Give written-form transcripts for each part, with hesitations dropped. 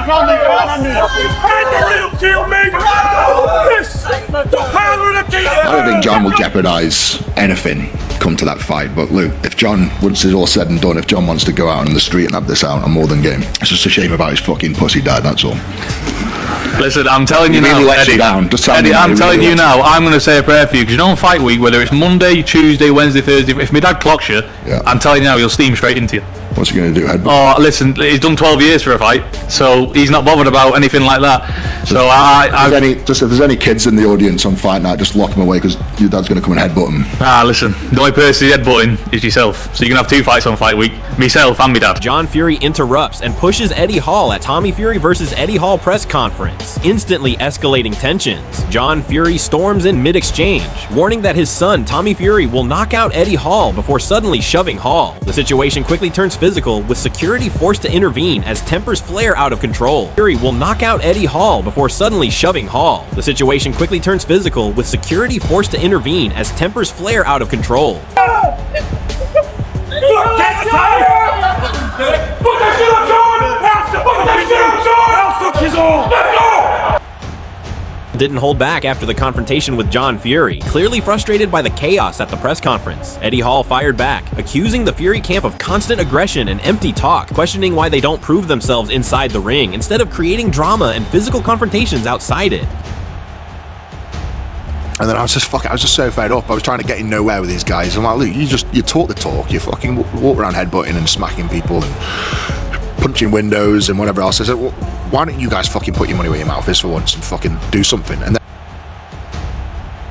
I don't think John will jeopardise anything come to that fight, but Luke, if John, once it's all said and done, if John wants to go out on the street and have this out, I'm more than game. It's just a shame about his fucking pussy dad, that's all. Listen, I'm telling you now, Eddie, I'm telling you now, I'm going to say a prayer for you, because you know on fight week, whether it's Monday, Tuesday, Wednesday, Thursday, if my dad clocks you, I'm telling you now, he'll steam straight into you. What's he going to do, headbutt? Oh, listen, he's done 12 years for a fight, so he's not bothered about anything like that. So if there's any kids in the audience on fight night, just lock them away, because your dad's going to come and headbutt them. Listen, the only person he's headbutting is yourself, so you can have 2 fights on fight week, myself and my dad. John Fury interrupts and pushes Eddie Hall at Tommy Fury versus Eddie Hall press conference, instantly escalating tensions. John Fury storms in mid-exchange, warning that his son Tommy Fury will knock out Eddie Hall before suddenly shoving Hall. The situation quickly turns physical, with security forced to intervene as tempers flare out of control. Fury will knock out Eddie Hall before suddenly shoving Hall. The situation quickly turns physical, with security forced to intervene as tempers flare out of control. Didn't hold back after the confrontation with John Fury, clearly frustrated by the chaos at the press conference. Eddie Hall fired back, accusing the Fury camp of constant aggression and empty talk, questioning why they don't prove themselves inside the ring instead of creating drama and physical confrontations outside it. And then I was just so fed up. I was trying to get in nowhere with these guys. I'm like, Luke, you talk the talk, you fucking walk around headbutting and smacking people and punching windows and whatever else. I said, well, why don't you guys fucking put your money where your mouth is for once and fucking do something? And then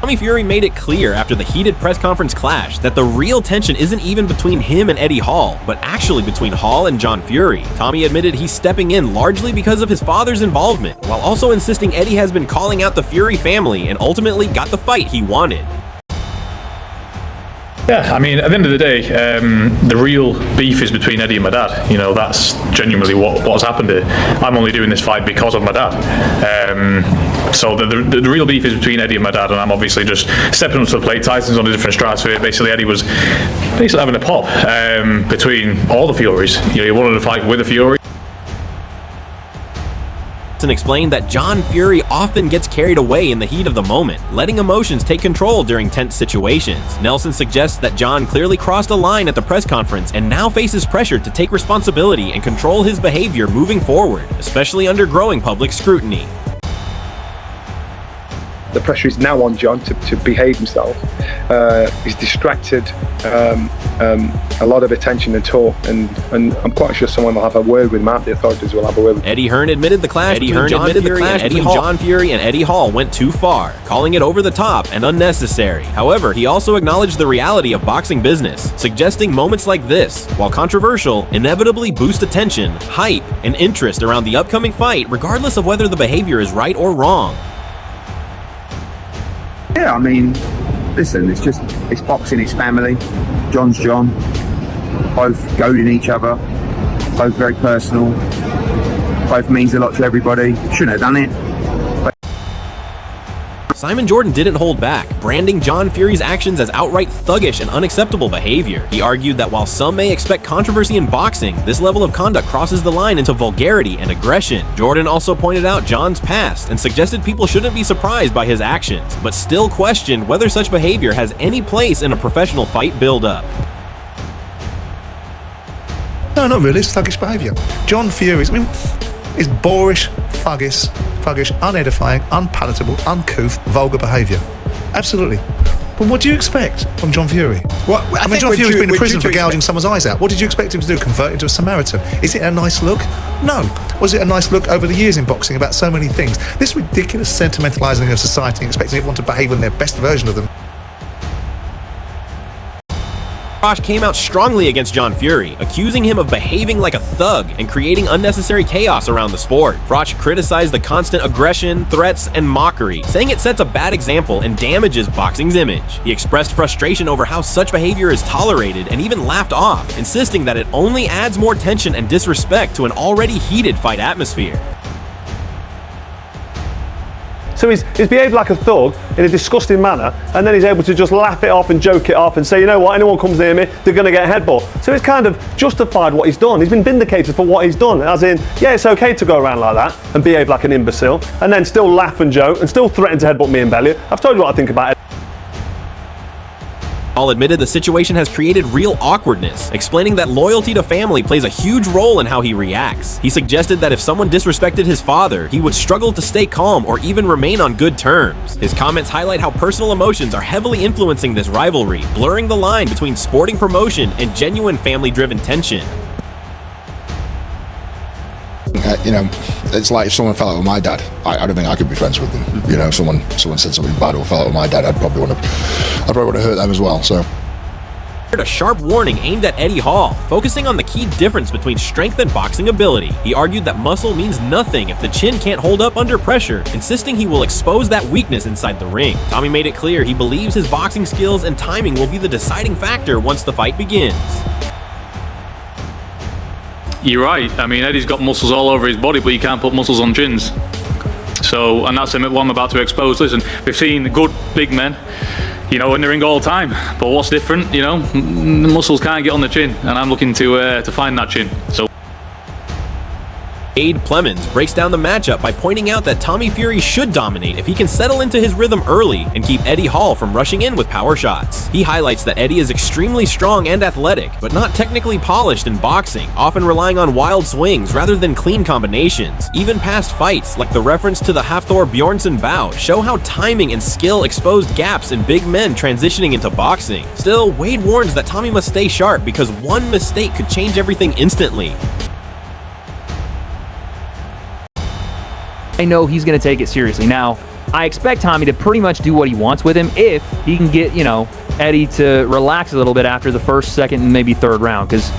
Tommy Fury made it clear after the heated press conference clash that the real tension isn't even between him and Eddie Hall, but actually between Hall and John Fury. Tommy admitted he's stepping in largely because of his father's involvement, while also insisting Eddie has been calling out the Fury family and ultimately got the fight he wanted. Yeah, I mean, at the end of the day, the real beef is between Eddie and my dad. You know, that's genuinely what's happened here. I'm only doing this fight because of my dad. So the real beef is between Eddie and my dad, and I'm obviously just stepping up to the plate. Tyson's on a different stratosphere. Basically, Eddie was basically having a pop between all the Furies. You know, he wanted to fight with a Fury. And explained that John Fury often gets carried away in the heat of the moment, letting emotions take control during tense situations. Nelson suggests that John clearly crossed a line at the press conference and now faces pressure to take responsibility and control his behavior moving forward, especially under growing public scrutiny. The pressure is now on John to behave himself. He's distracted, a lot of attention and talk, and I'm quite sure someone will have a word with him out. The authorities will have a word with him. Eddie Hearn admitted the clash between John Fury and Eddie Hall went too far, calling it over the top and unnecessary. However, he also acknowledged the reality of boxing business, suggesting moments like this, while controversial, inevitably boost attention, hype, and interest around the upcoming fight, regardless of whether the behavior is right or wrong. Yeah, I mean, listen, it's boxing, it's family. John's John. Both goading each other. Both very personal. Both means a lot to everybody. Shouldn't have done it. Simon Jordan didn't hold back, branding John Fury's actions as outright thuggish and unacceptable behavior. He argued that while some may expect controversy in boxing, this level of conduct crosses the line into vulgarity and aggression. Jordan also pointed out John's past and suggested people shouldn't be surprised by his actions, but still questioned whether such behavior has any place in a professional fight build-up. No, not really. It's thuggish behaviour. John Fury, is boorish, thuggish, unedifying, unpalatable, uncouth, vulgar behaviour. Absolutely. But what do you expect from John Fury? I mean, John Fury's been in prison for gouging someone's eyes out. What did you expect him to do? Convert into a Samaritan? Is it a nice look? No. Was it a nice look over the years in boxing about so many things? This ridiculous sentimentalising of society, expecting everyone to behave in their best version of them. Froch came out strongly against John Fury, accusing him of behaving like a thug and creating unnecessary chaos around the sport. Froch criticized the constant aggression, threats, and mockery, saying it sets a bad example and damages boxing's image. He expressed frustration over how such behavior is tolerated and even laughed off, insisting that it only adds more tension and disrespect to an already heated fight atmosphere. So he's behaved like a thug in a disgusting manner, and then he's able to just laugh it off and joke it off and say, you know what, anyone comes near me, they're going to get a headbutt. So it's kind of justified what he's done. He's been vindicated for what he's done, as in, yeah, it's okay to go around like that and behave like an imbecile, and then still laugh and joke and still threaten to headbutt me in belly. I've told you what I think about it. Hall admitted the situation has created real awkwardness, explaining that loyalty to family plays a huge role in how he reacts. He suggested that if someone disrespected his father, he would struggle to stay calm or even remain on good terms. His comments highlight how personal emotions are heavily influencing this rivalry, blurring the line between sporting promotion and genuine family-driven tension. You know, it's like if someone fell out with my dad, I don't think I could be friends with them. You know, if someone said something bad or fell out with my dad, I'd probably want to hurt them as well. So. A sharp warning aimed at Eddie Hall, focusing on the key difference between strength and boxing ability. He argued that muscle means nothing if the chin can't hold up under pressure, insisting he will expose that weakness inside the ring. Tommy made it clear he believes his boxing skills and timing will be the deciding factor once the fight begins. You're right. I mean, Eddie's got muscles all over his body, but you can't put muscles on chins. So, and that's what I'm about to expose. Listen, we've seen good big men, you know, in the ring all the time. But what's different, you know, the muscles can't get on the chin, and I'm looking to find that chin. So. Aid Plemons breaks down the matchup by pointing out that Tommy Fury should dominate if he can settle into his rhythm early and keep Eddie Hall from rushing in with power shots. He highlights that Eddie is extremely strong and athletic, but not technically polished in boxing, often relying on wild swings rather than clean combinations. Even past fights, like the reference to the Hafthor Bjornsson bout, show how timing and skill exposed gaps in big men transitioning into boxing. Still, Wade warns that Tommy must stay sharp because one mistake could change everything instantly. I know he's going to take it seriously. Now, I expect Tommy to pretty much do what he wants with him if he can get, you know, Eddie to relax a little bit after the first, second, and maybe third round. Because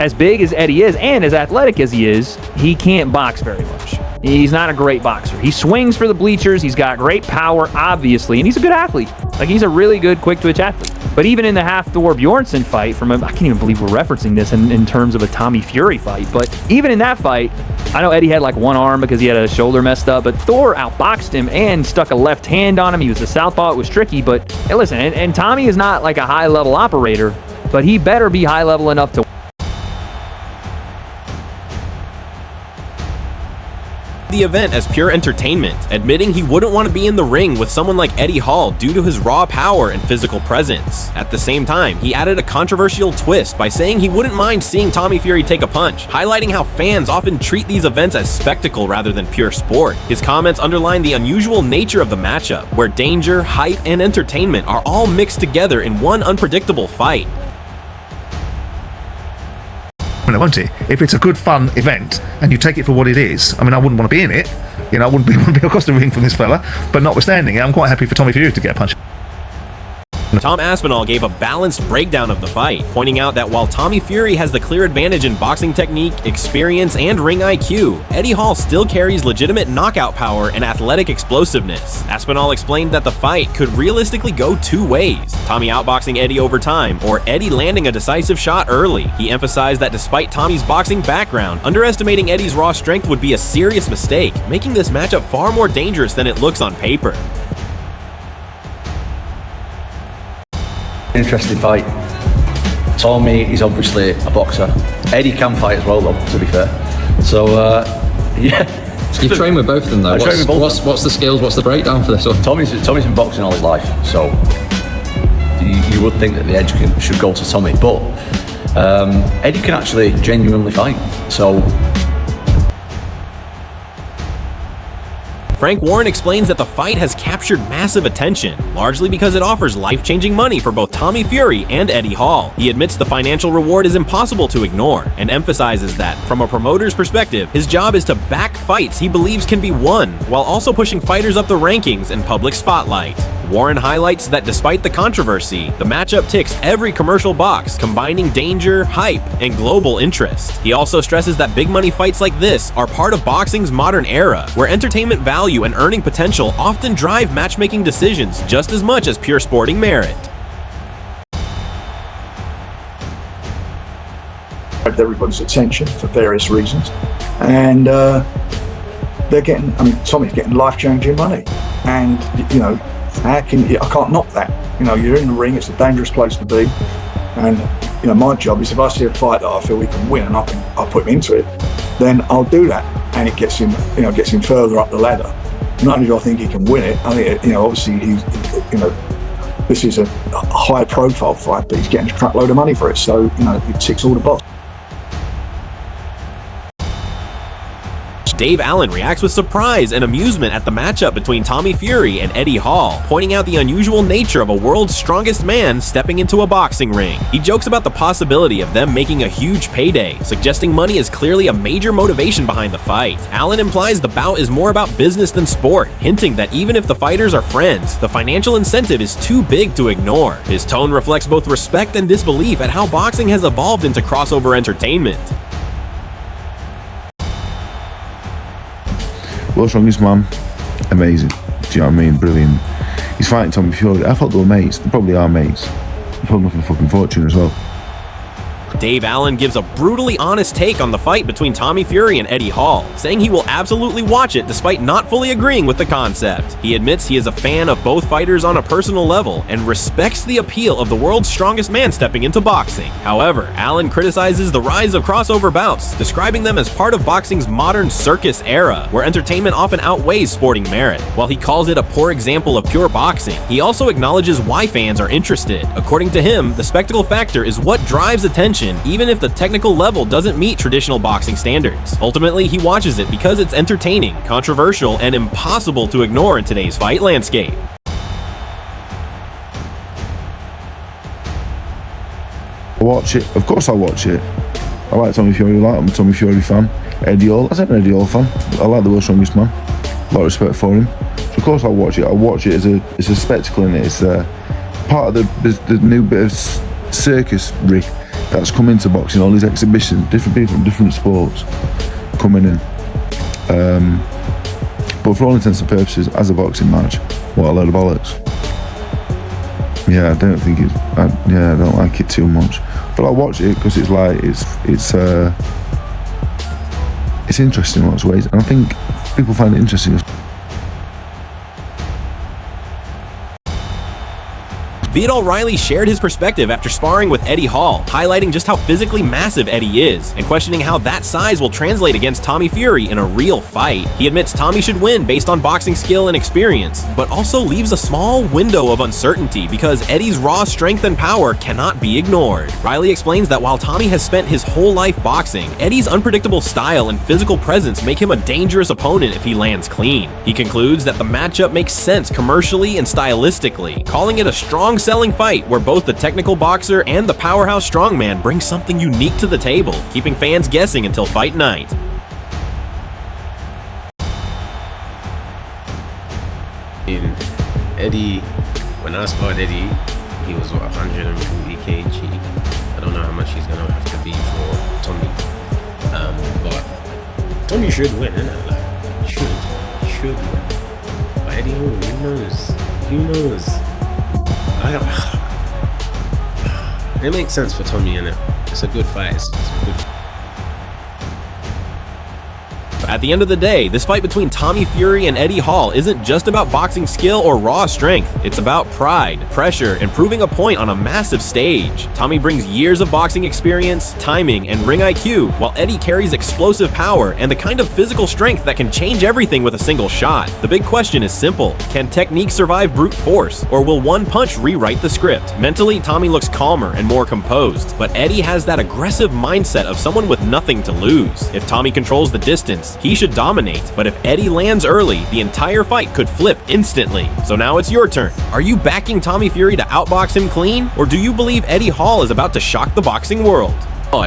as big as Eddie is and as athletic as he is, he can't box very much. He's not a great boxer. He swings for the bleachers. He's got great power, obviously, and he's a good athlete. Like, he's a really good quick-twitch athlete. But even in the Hafthor Bjornsson fight, I can't even believe we're referencing this in terms of a Tommy Fury fight, but even in that fight, I know Eddie had like one arm because he had a shoulder messed up, but Thor outboxed him and stuck a left hand on him. He was a southpaw. It was tricky, but hey, listen, and Tommy is not like a high-level operator, but he better be high-level enough to the event as pure entertainment, admitting he wouldn't want to be in the ring with someone like Eddie Hall due to his raw power and physical presence. At the same time, he added a controversial twist by saying he wouldn't mind seeing Tommy Fury take a punch, highlighting how fans often treat these events as spectacle rather than pure sport. His comments underline the unusual nature of the matchup, where danger, hype, and entertainment are all mixed together in one unpredictable fight. Won't it? If it's a good fun event and you take it for what it is, I mean, I wouldn't want to be in it. You know, I wouldn't want to be across the ring from this fella. But notwithstanding, I'm quite happy for Tommy Fury to get a punch. Tom Aspinall gave a balanced breakdown of the fight, pointing out that while Tommy Fury has the clear advantage in boxing technique, experience, and ring IQ, Eddie Hall still carries legitimate knockout power and athletic explosiveness. Aspinall explained that the fight could realistically go two ways: Tommy outboxing Eddie over time, or Eddie landing a decisive shot early. He emphasized that despite Tommy's boxing background, underestimating Eddie's raw strength would be a serious mistake, making this matchup far more dangerous than it looks on paper. Interesting fight. Tommy is obviously a boxer. Eddie can fight as well, though, to be fair. So, yeah. You train with both of them, though. What's the skills? What's the breakdown for this one? Tommy's been boxing all his life, so you would think that the edge should go to Tommy, but Eddie can actually genuinely fight. So. Frank Warren explains that the fight has captured massive attention, largely because it offers life-changing money for both Tommy Fury and Eddie Hall. He admits the financial reward is impossible to ignore, and emphasizes that, from a promoter's perspective, his job is to back fights he believes can be won, while also pushing fighters up the rankings and public spotlight. Warren highlights that despite the controversy, the matchup ticks every commercial box, combining danger, hype, and global interest. He also stresses that big money fights like this are part of boxing's modern era, where entertainment value and earning potential often drive matchmaking decisions just as much as pure sporting merit. Everybody's attention for various reasons, and Tommy's getting life-changing money, and I can't knock that. You're in the ring; it's a dangerous place to be, and my job is if I see a fight that I feel we can win and I'll put him into it, then I'll do that, and it gets him further up the ladder. Not only do I think he can win it, I think obviously this is a high-profile fight, but he's getting a truckload of money for it, so it ticks all the boxes. Dave Allen reacts with surprise and amusement at the matchup between Tommy Fury and Eddie Hall, pointing out the unusual nature of a world's strongest man stepping into a boxing ring. He jokes about the possibility of them making a huge payday, suggesting money is clearly a major motivation behind the fight. Allen implies the bout is more about business than sport, hinting that even if the fighters are friends, the financial incentive is too big to ignore. His tone reflects both respect and disbelief at how boxing has evolved into crossover entertainment. World's strongest man, amazing. Do you know what I mean? Brilliant. He's fighting Tommy Fury. I thought they were mates. They probably are mates. They're probably nothing fucking fortune as well. Dave Allen gives a brutally honest take on the fight between Tommy Fury and Eddie Hall, saying he will absolutely watch it despite not fully agreeing with the concept. He admits he is a fan of both fighters on a personal level and respects the appeal of the world's strongest man stepping into boxing. However, Allen criticizes the rise of crossover bouts, describing them as part of boxing's modern circus era, where entertainment often outweighs sporting merit. While he calls it a poor example of pure boxing, he also acknowledges why fans are interested. According to him, the spectacle factor is what drives attention, even if the technical level doesn't meet traditional boxing standards. Ultimately, he watches it because it's entertaining, controversial, and impossible to ignore in today's fight landscape. I watch it. Of course I watch it. I like Tommy Fury a lot. I'm a Tommy Fury fan. Eddie Hall, I said an Eddie Hall fan. I like the world's strongest man. A lot of respect for him. So of course I watch it. I watch it as a spectacle, and it's part of the new bit of circusry that's come into boxing. All these exhibitions, different people from different sports coming in. But for all intents and purposes, as a boxing match, what a load of bollocks. Yeah, I don't think I don't like it too much. But I watch it because it's interesting in lots of ways, and I think people find it interesting. Vitor Riley shared his perspective after sparring with Eddie Hall, highlighting just how physically massive Eddie is, and questioning how that size will translate against Tommy Fury in a real fight. He admits Tommy should win based on boxing skill and experience, but also leaves a small window of uncertainty because Eddie's raw strength and power cannot be ignored. Riley explains that while Tommy has spent his whole life boxing, Eddie's unpredictable style and physical presence make him a dangerous opponent if he lands clean. He concludes that the matchup makes sense commercially and stylistically, calling it a strong selling fight where both the technical boxer and the powerhouse strongman bring something unique to the table, keeping fans guessing until fight night. Eddie, when I spotted Eddie, he was 140 kg. I don't know how much he's gonna have to be for Tommy, but Tommy should win, innit? Like, should win. But Eddie, who knows? It makes sense for Tommy, innit? It's a good fight. It's a good fight. At the end of the day, this fight between Tommy Fury and Eddie Hall isn't just about boxing skill or raw strength. It's about pride, pressure, and proving a point on a massive stage. Tommy brings years of boxing experience, timing, and ring IQ, while Eddie carries explosive power and the kind of physical strength that can change everything with a single shot. The big question is simple: can technique survive brute force, or will one punch rewrite the script? Mentally, Tommy looks calmer and more composed, but Eddie has that aggressive mindset of someone with nothing to lose. If Tommy controls the distance, he should dominate, but if Eddie lands early, the entire fight could flip instantly. So now it's your turn. Are you backing Tommy Fury to outbox him clean, or do you believe Eddie Hall is about to shock the boxing world?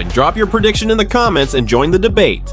Drop your prediction in the comments and join the debate.